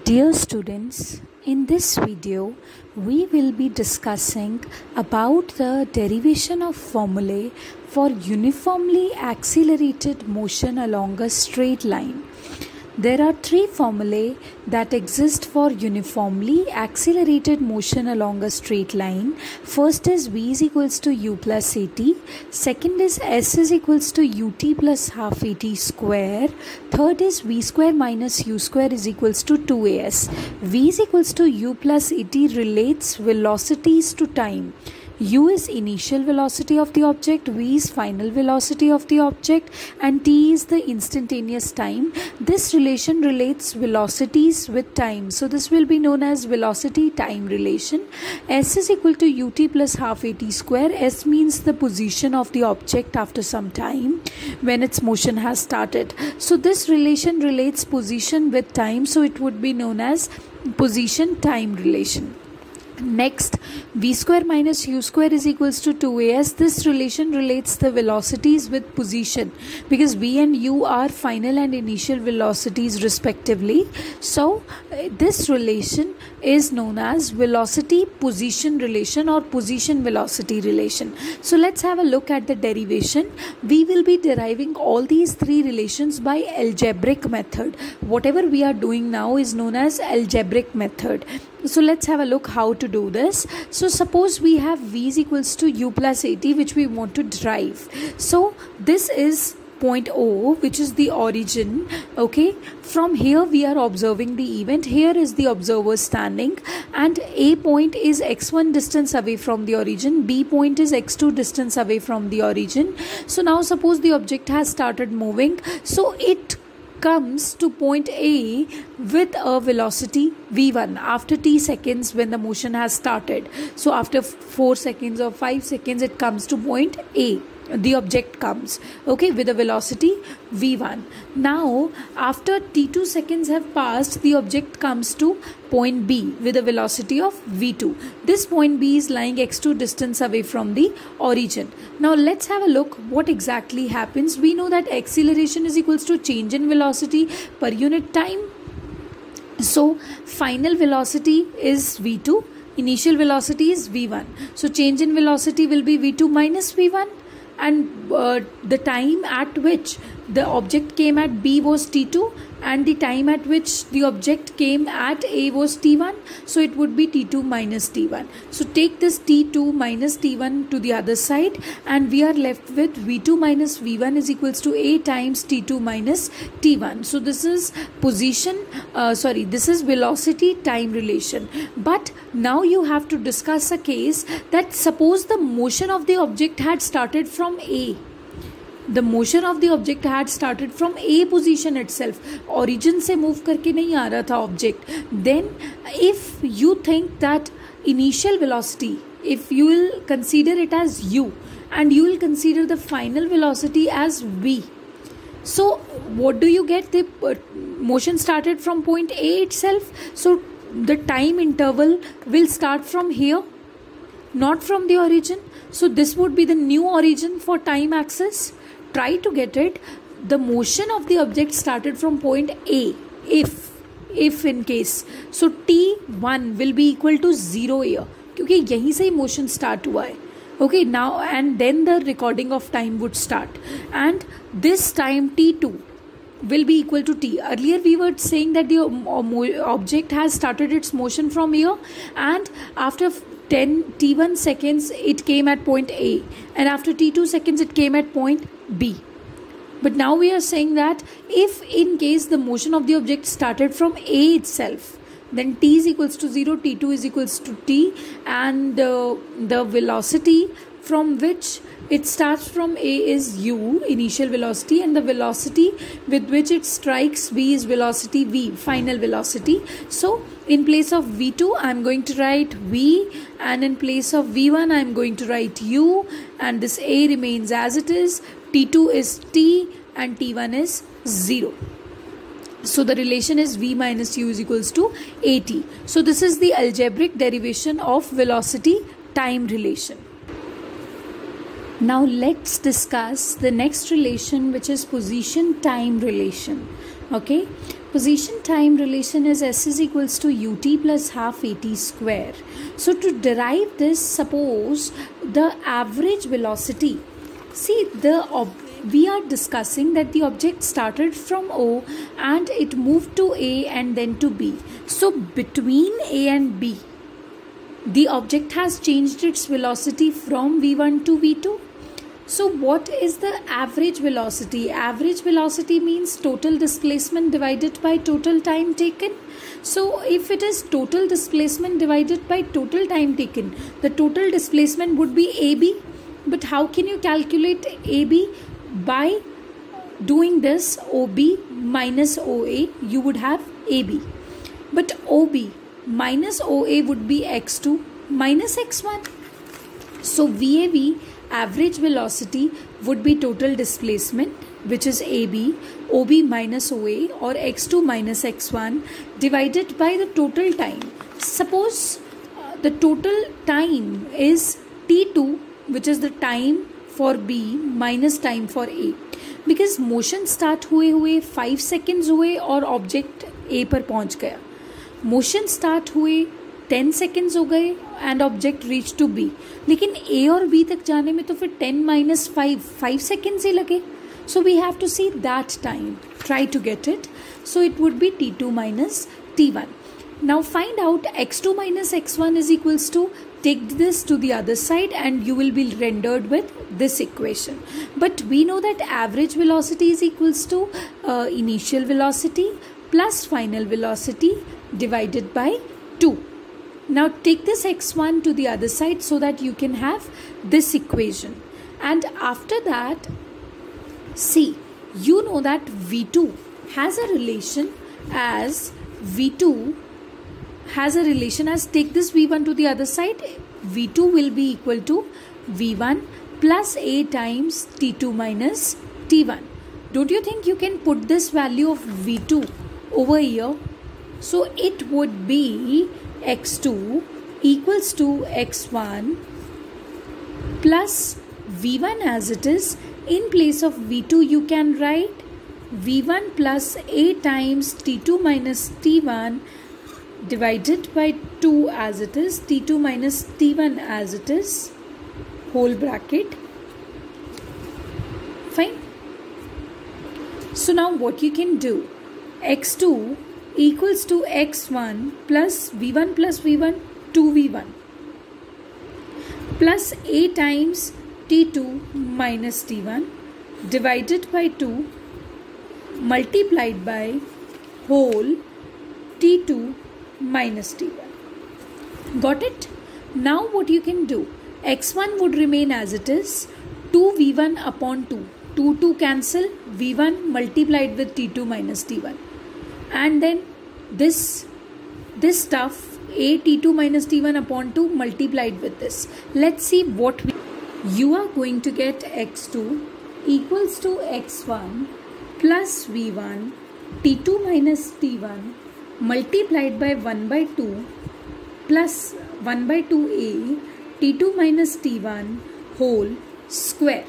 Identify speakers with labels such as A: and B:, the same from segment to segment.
A: Dear students, in this video, we will be discussing about the derivation of formulae for uniformly accelerated motion along a straight line. There are three formulae that exist for uniformly accelerated motion along a straight line. First is V is equals to U plus AT. Second is S is equals to UT plus half AT square. Third is V square minus U square is equals to 2AS. V is equals to U plus AT relates velocities to time. U is initial velocity of the object, V is final velocity of the object, and T is the instantaneous time. This relation relates velocities with time. So this will be known as velocity time relation. S is equal to UT plus half AT square. S means the position of the object after some time when its motion has started. So this relation relates position with time. So it would be known as position time relation. Next, V square minus U square is equals to 2AS. This relation relates the velocities with position because V and U are final and initial velocities respectively. So, this relation is known as velocity position relation or position velocity relation. So, let's have a look at the derivation. We will be deriving all these three relations by algebraic method. Whatever we are doing now is known as algebraic method. So let's have a look how to do this. So suppose we have V is equals to U plus AT which we want to derive. So this is point O, which is the origin. Okay, from here we are observing the event. Here is the observer standing, and A point is x1 distance away from the origin, B point is x2 distance away from the origin. So now suppose the object has started moving, so it comes to point A with a velocity v1 after t seconds when the motion has started. So after 4 seconds or 5 seconds it comes to point A. The object comes, okay, with a velocity v1. Now after t2 seconds have passed, the object comes to point B with a velocity of v2. This point B is lying x2 distance away from the origin. Now let's have a look what exactly happens. We know that acceleration is equals to change in velocity per unit time. So final velocity is v2, initial velocity is v1. So change in velocity will be v2 minus v1. And the time at which the object came at B was t2, and the time at which the object came at A was t1. So it would be t2 minus t1. So take this t2 minus t1 to the other side, and we are left with v2 minus v1 is equals to A times t2 minus t1. So this is this is velocity time relation. But now you have to discuss a case that suppose the motion of the object had started from A. The motion of the object had started from A position itself. Origin से move करके नहीं आ रहा था object. Then if you think that initial velocity, if you will consider it as U and you will consider the final velocity as V. So what do you get? The motion started from point A itself. So the time interval will start from here, not from the origin. So this would be the new origin for time axis. Try to get it. The motion of the object started from point A. If in case, so t1 will be equal to 0 here, क्योंकि यहीं से ही motion start हुआ है. Okay, now and then the recording of time would start, and this time t2 will be equal to t. Earlier we were saying that the object has started its motion from here, and after t1 seconds it came at point A, and after t2 seconds it came at point B. But now we are saying that if in case the motion of the object started from A itself, then t is equals to 0, t2 is equals to t, and the velocity from which it starts from A is U, initial velocity, and the velocity with which it strikes B is velocity V, final velocity. So in place of V2 I am going to write V, and in place of V1 I am going to write U, and this A remains as it is. T2 is T and T1 is 0. So the relation is V minus U is equals to AT. So this is the algebraic derivation of velocity time relation. Now let's discuss the next relation, which is position time relation. Okay, Position time relation is S is equals to ut plus half at square. So to derive this, suppose the average velocity. See, we are discussing that the object started from O and it moved to A and then to B. So between A and B, the object has changed its velocity from V1 to V2. So what is the average velocity? Average velocity means total displacement divided by total time taken. So if it is total displacement divided by total time taken, the total displacement would be AB. But how can you calculate AB? By doing this OB minus OA, you would have AB. But OB minus OA would be x2 minus x1. So VAV, average velocity, would be total displacement, which is AB, OB minus OA, or x2 minus x1 divided by the total time. Suppose the total time is T2, which is the time for B minus time for A. Because motion start हुए 5 seconds हुए और object A पर पहुंच गया. Motion start हुए 10 seconds हो गए and object reached to B. लेकिन A और B तक जाने में तो फिर 10 minus 5 seconds ही लगे. So we have to see that time. Try to get it. So it would be T2 minus T1. Now find out x2 minus x1 is equals to, take this to the other side and you will be rendered with this equation. But we know that average velocity is equals to initial velocity plus final velocity divided by 2. Now take this x1 to the other side so that you can have this equation. And after that, see, you know that V2 has a relation as take this V1 to the other side. V2 will be equal to V1 plus A times T2 minus T1. Don't you think you can put this value of V2 over here? So it would be x2 equals to x1 plus V1 as it is. In place of V2 you can write V1 plus A times T2 minus T1 divided by 2 as it is, T2 minus T1 as it is, whole bracket. Fine. So now what you can do, x2 equals to x1 plus V1 2V1 plus A times T2 minus T1 divided by 2 multiplied by whole T2 minus T1. Got it? Now what you can do, x1 would remain as it is, 2V1 upon 2. 2 cancel, V1 multiplied with T2 minus T1. And then this stuff, A T2 minus T1 upon 2 multiplied with this. Let's see what you are going to get. x2 equals to x1 plus V1 T2 minus T1 multiplied by 1 by 2 plus 1 by 2A T2 minus T1 whole square.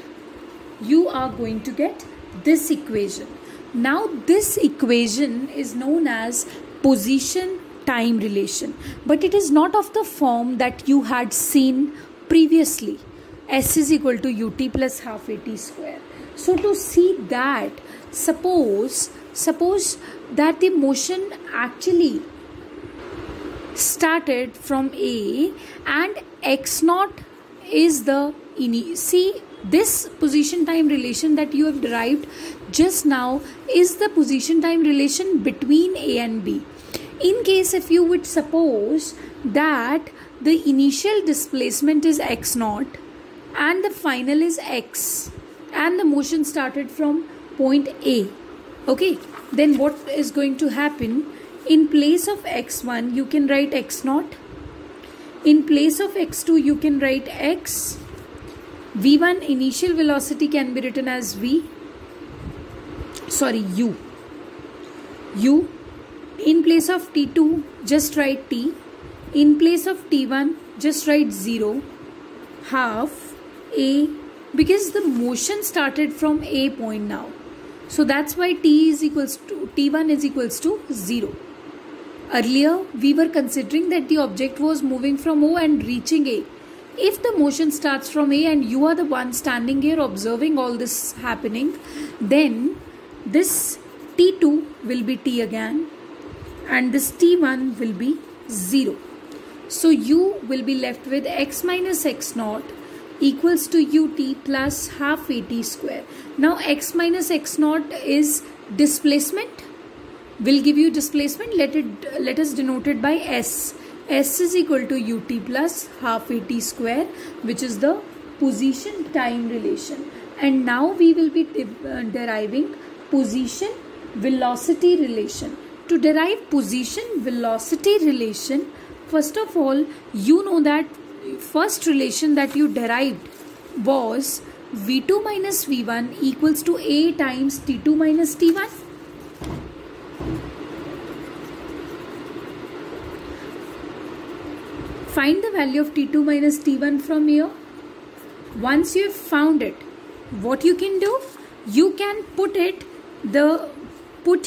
A: You are going to get this equation. Now this equation is known as position time relation, but it is not of the form that you had seen previously. S is equal to ut plus half at square. So to see that, suppose that the motion actually started from A and x0 is the see, this position time relation that you have derived just now is the position time relation between A and B. In case if you would suppose that the initial displacement is x0 and the final is x and the motion started from point A, okay, then what is going to happen? In place of x1 you can write x0, in place of x2 you can write x, v1 initial velocity can be written as u. In place of t2 just write t, in place of t1 just write 0, half a, because the motion started from A point now. So that's why T1 is equals to 0. Earlier, we were considering that the object was moving from O and reaching A. If the motion starts from A and you are the one standing here observing all this happening, then this T2 will be T again and this T1 will be 0. So you will be left with x minus x naught equals to ut plus half at square. Now x minus x naught is displacement. Will give you displacement. Let us denote it by s. S is equal to ut plus half at square, which is the position time relation. And now we will be deriving position velocity relation. To derive position velocity relation, first of all, you know that first relation that you derived was V2 minus V1 equals to A times T2 minus T1. Find the value of T2 minus T1 from here. Once you have found it, what you can do? You can put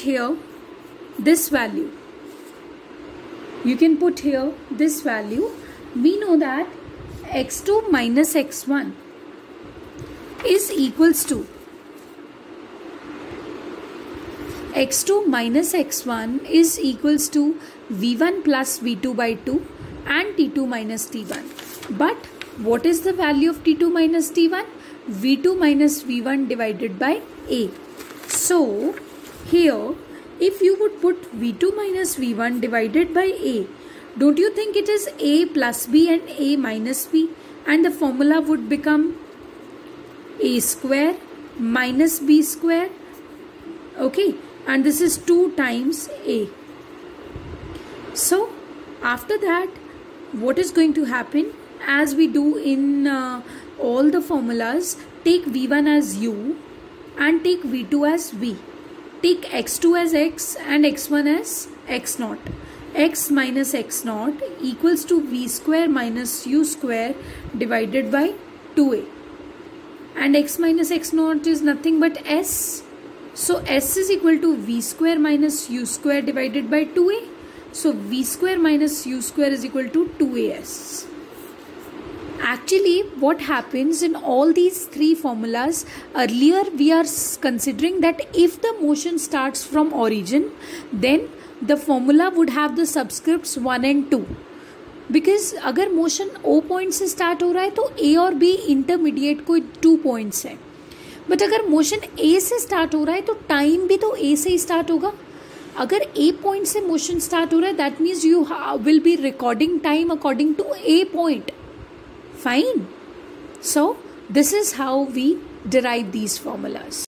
A: here this value. You can put here this value. We know that x2 minus x1 is equals to x2 minus x1 is equals to v1 plus v2 by 2 and t2 minus t1. But what is the value of t2 minus t1? v2 minus v1 divided by a. So here, if you would put v2 minus v1 divided by a, don't you think it is a plus b and a minus b, and the formula would become a square minus b square? Okay, and this is 2 times a. So after that, what is going to happen? As we do in all the formulas, take v1 as u and take v2 as v. Take x2 as x and x1 as x naught. X minus x naught equals to v square minus u square divided by 2a. And x minus x naught is nothing but s. So s is equal to v square minus u square divided by 2a. So v square minus u square is equal to 2as. Actually, what happens in all these three formulas, earlier we are considering that if the motion starts from origin, then the formula would have the subscripts 1 and 2. Because अगर motion O point से start हो रहा है तो A और B intermediate कोई 2 points है. But अगर motion A से start हो रहा है तो time भी तो A से ही start होगा. अगर A point से motion start हो रहा है, that means you will be recording time according to A point. Fine. So this is how we derive these formulas.